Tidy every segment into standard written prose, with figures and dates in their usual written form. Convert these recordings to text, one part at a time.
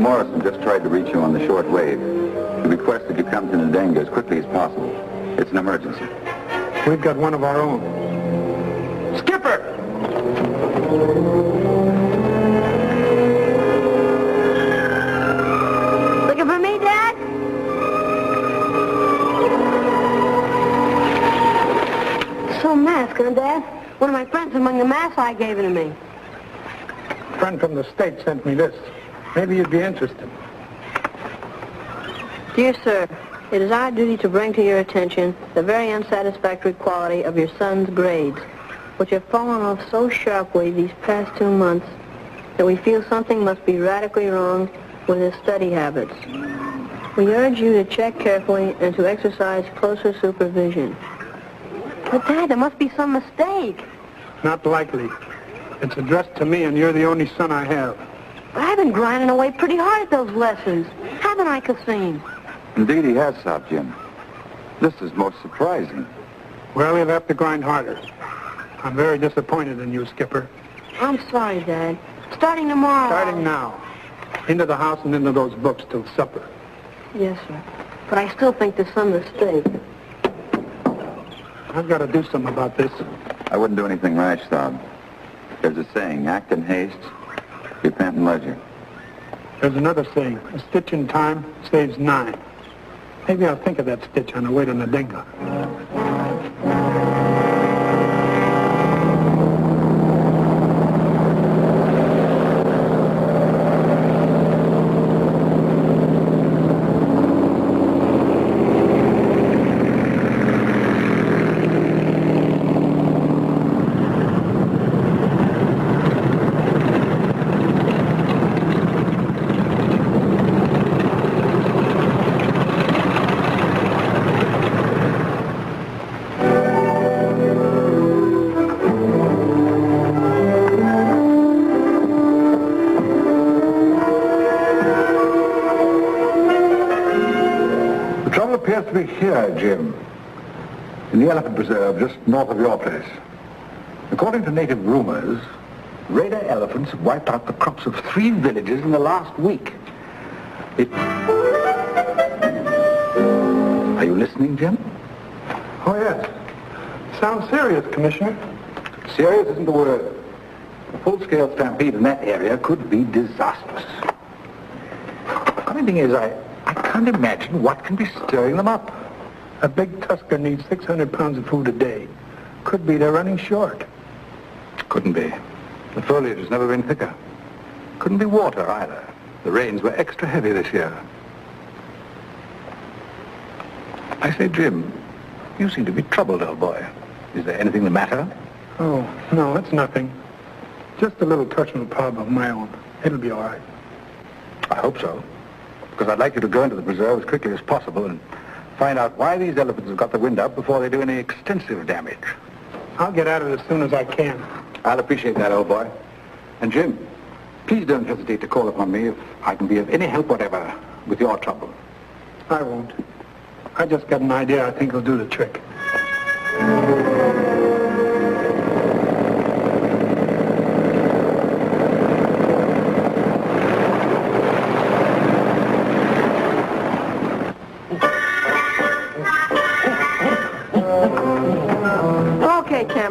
Morrison just tried to reach you on the short wave. He requests that you come to Ndanga as quickly as possible. It's an emergency. We've got one of our own. Skipper! Looking for me, Dad? Some mask, huh, Dad? One of my friends among the Maasai gave it to me. A friend from the States sent me this. Maybe you'd be interested. Dear sir, it is our duty to bring to your attention the very unsatisfactory quality of your son's grades, which have fallen off so sharply these past 2 months that we feel something must be radically wrong with his study habits. We urge you to check carefully and to exercise closer supervision. But Dad, there must be some mistake. Not likely. It's addressed to me, and you're the only son I have. But I've been grinding away pretty hard at those lessons. Haven't I, Cassim? Indeed he has, Sob Jim. This is most surprising. Well, you'll have to grind harder. I'm very disappointed in you, Skipper. I'm sorry, Dad. Starting tomorrow. Starting now. Into the house and into those books till supper. Yes, sir. But I still think there's some mistake. I've got to do something about this. I wouldn't do anything rash, Sob. There's a saying, act in haste, repent in leisure. There's another saying, a stitch in time saves 9. Maybe I'll think of that stitch on the way to Ndanga. Appears to be here, Jim, in the elephant preserve just north of your place. According to native rumors, raider elephants have wiped out the crops of 3 villages in the last week. Are you listening, Jim? Oh, yes. Sounds serious, Commissioner. Serious isn't the word. A full-scale stampede in that area could be disastrous. The funny thing is, I can't imagine what can be stirring them up. A big tusker needs 600 pounds of food a day. Could be they're running short. Couldn't be. The foliage has never been thicker. Couldn't be water either. The rains were extra heavy this year. I say, Jim, you seem to be troubled, old boy. Is there anything the matter? Oh, no, it's nothing. Just a little personal problem of my own. It'll be all right. I hope so. Because I'd like you to go into the preserve as quickly as possible and find out why these elephants have got the wind up before they do any extensive damage. I'll get at it as soon as I can. I'll appreciate that, old boy. And Jim, please don't hesitate to call upon me if I can be of any help whatever with your trouble. I won't. I just got an idea I think will do the trick.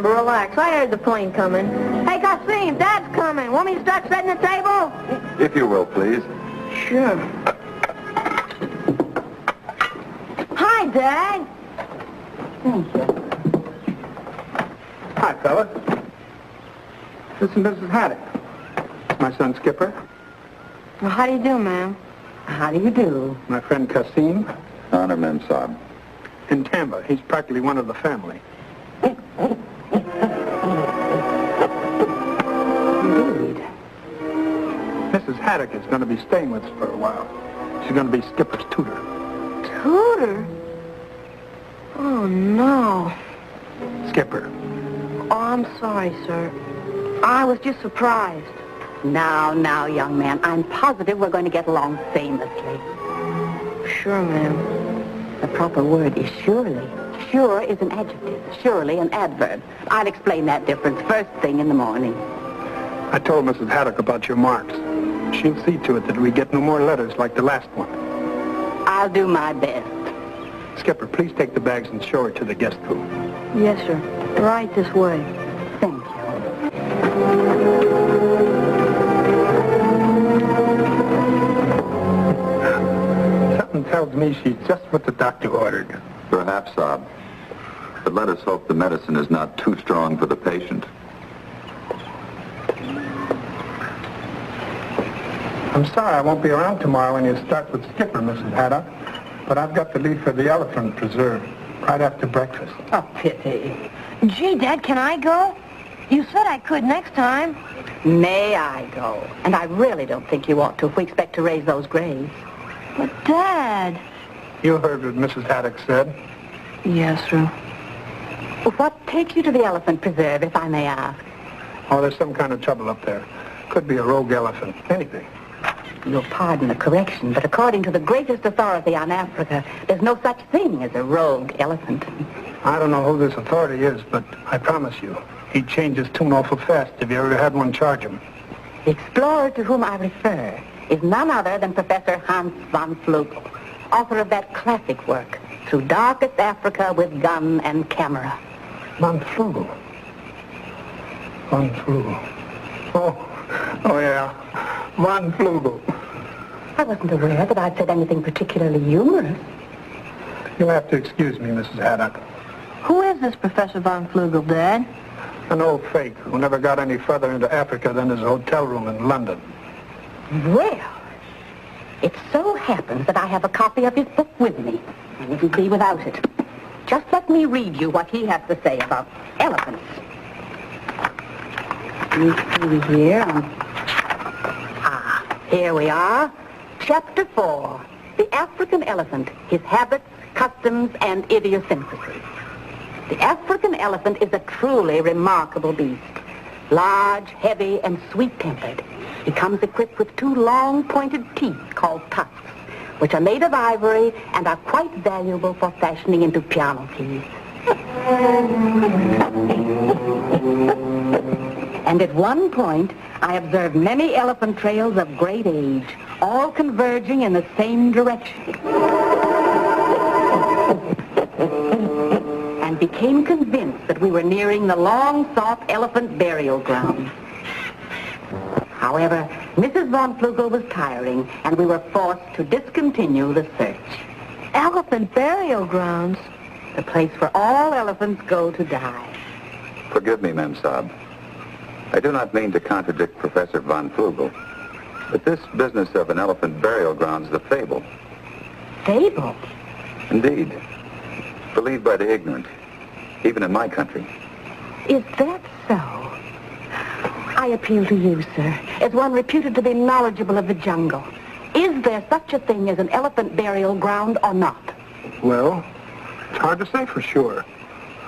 Relax. I heard the plane coming. Hey, Cassim, Dad's coming. Want me to start setting the table? If you will, please. Sure. Hi, Dad. Thank you. Hi, fellas. This is Mrs. Haddock. My son, Skipper. Well, how do you do, ma'am? How do you do? My friend Cassim. Honor, Mem Sob. In Tamba. He's practically one of the family. Indeed. Mrs. Haddock is going to be staying with us for a while. She's going to be Skipper's tutor. Tutor? Oh, no. Skipper. Oh, I'm sorry, sir. I was just surprised. Now, young man, I'm positive we're going to get along famously. Sure, ma'am. The proper word is surely. Sure is an adjective. Surely an adverb. I'll explain that difference first thing in the morning. I told Mrs. Haddock about your marks. She'll see to it that we get no more letters like the last one. I'll do my best. Skipper, please take the bags and show her to the guest room. Yes, sir. Right this way. Thank you. Something tells me she's just what the doctor ordered. Perhaps, Saab. But let us hope the medicine is not too strong for the patient. I'm sorry I won't be around tomorrow when you start with Skipper, Mrs. Haddock. But I've got to leave for the elephant preserve right after breakfast. Oh, pity. Gee, Dad, can I go? You said I could next time. May I go? And I really don't think you ought to if we expect to raise those grades. But, Dad... You heard what Mrs. Haddock said. Yes, sir. What takes you to the elephant preserve, if I may ask? Oh, there's some kind of trouble up there. Could be a rogue elephant. Anything. You'll pardon the correction, but according to the greatest authority on Africa, there's no such thing as a rogue elephant. I don't know who this authority is, but I promise you, he changes tune awful fast if you ever had one charge him. The explorer to whom I refer is none other than Professor Hans von Flugel, author of that classic work, Through Darkest Africa with Gun and Camera. Von Flugel. Von Flugel. Oh yeah. Von Flugel. I wasn't aware that I'd said anything particularly humorous. You'll have to excuse me, Mrs. Haddock. Who is this Professor von Flugel, Dad? An old fake who never got any further into Africa than his hotel room in London. Well, it so happens that I have a copy of his book with me. I wouldn't be without it. Just let me read you what he has to say about elephants. You see here. Here we are. Chapter 4. The African elephant, his habits, customs, and idiosyncrasies. The African elephant is a truly remarkable beast. Large, heavy, and sweet-tempered. He comes equipped with 2 long, pointed teeth called tusks, which are made of ivory and are quite valuable for fashioning into piano keys. And at one point, I observed many elephant trails of great age, all converging in the same direction. And became convinced that we were nearing the long-sought elephant burial ground. However, Mrs. von Flugel was tiring, and we were forced to discontinue the search. Elephant burial grounds? The place where all elephants go to die. Forgive me, Mem Saab. I do not mean to contradict Professor von Flugel, but this business of an elephant burial ground is a fable. Fable? Indeed. Believed by the ignorant, even in my country. Is that so? I appeal to you, sir, as one reputed to be knowledgeable of the jungle. Is there such a thing as an elephant burial ground or not? Well, it's hard to say for sure.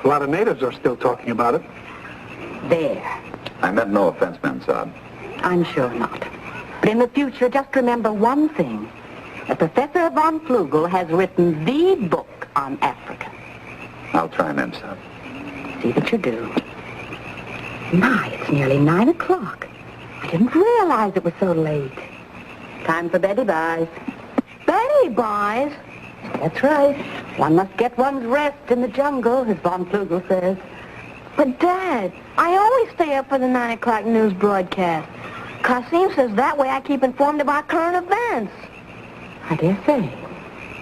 A lot of natives are still talking about it. There. I meant no offense, Mem Saab. I'm sure not. But in the future, just remember one thing. That Professor von Flugel has written the book on Africa. I'll try, Mem Saab. See that you do. My, it's nearly 9 o'clock. I didn't realize it was so late. Time for Betty Buys. Betty Buys? That's right. One must get one's rest in the jungle, as von Flugel says. But, Dad, I always stay up for the 9 o'clock news broadcast. Qasim says that way I keep informed about current events. I dare say.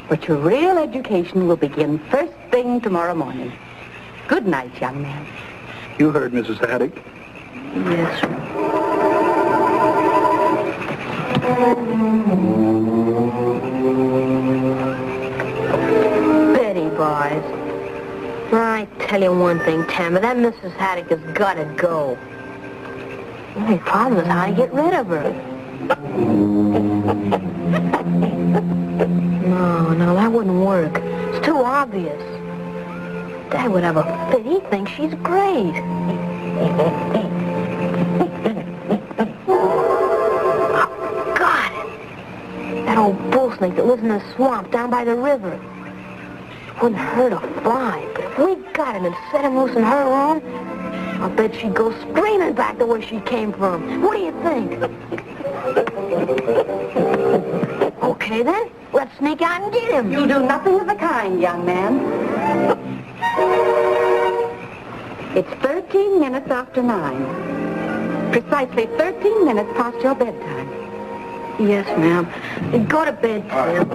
But your real education will begin first thing tomorrow morning. Good night, young man. You heard Mrs. Haddock. Yes, sir. Betty Buys. I tell you one thing, Tammy, that Mrs. Haddock has got to go. The only problem is how to get rid of her. No, that wouldn't work. It's too obvious. Dad would have a fit. He thinks she's great. Oh, got it. That old bull snake that lives in the swamp down by the river. Wouldn't hurt a fly, but if we got him and set him loose in her room, I'll bet she'd go screaming back to where she came from. What do you think? Okay, then. Let's sneak out and get him. You'll do nothing of the kind, young man. It's 13 minutes after 9. Precisely 13 minutes past your bedtime. Yes, ma'am. Go to bed, Tim.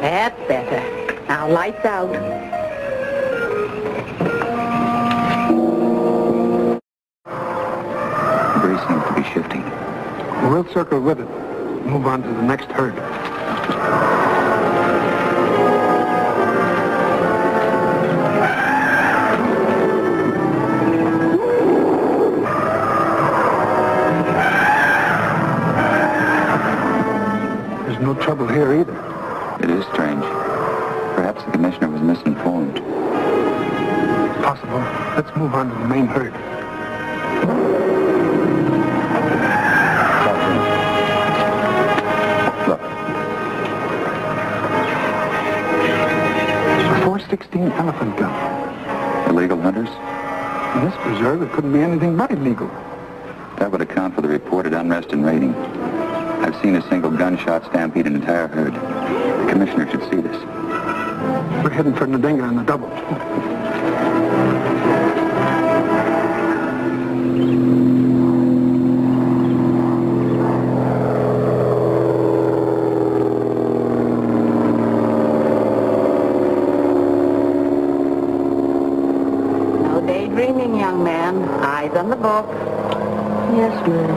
That's better. Now, lights out. The breeze seems to be shifting. We'll circle with it. Move on to the next herd. There's no trouble here either. It is strange. Perhaps the commissioner was misinformed. Possible. Let's move on to the main herd. Look, A 416 elephant gun. illegal hunters? In this preserve, it couldn't be anything but illegal. That would account for the reported unrest and raiding. I've seen a single gunshot stampede an entire herd. The commissioner should see this. We're heading for Nadinga on the double. No daydreaming, young man. Eyes on the book. Yes, ma'am.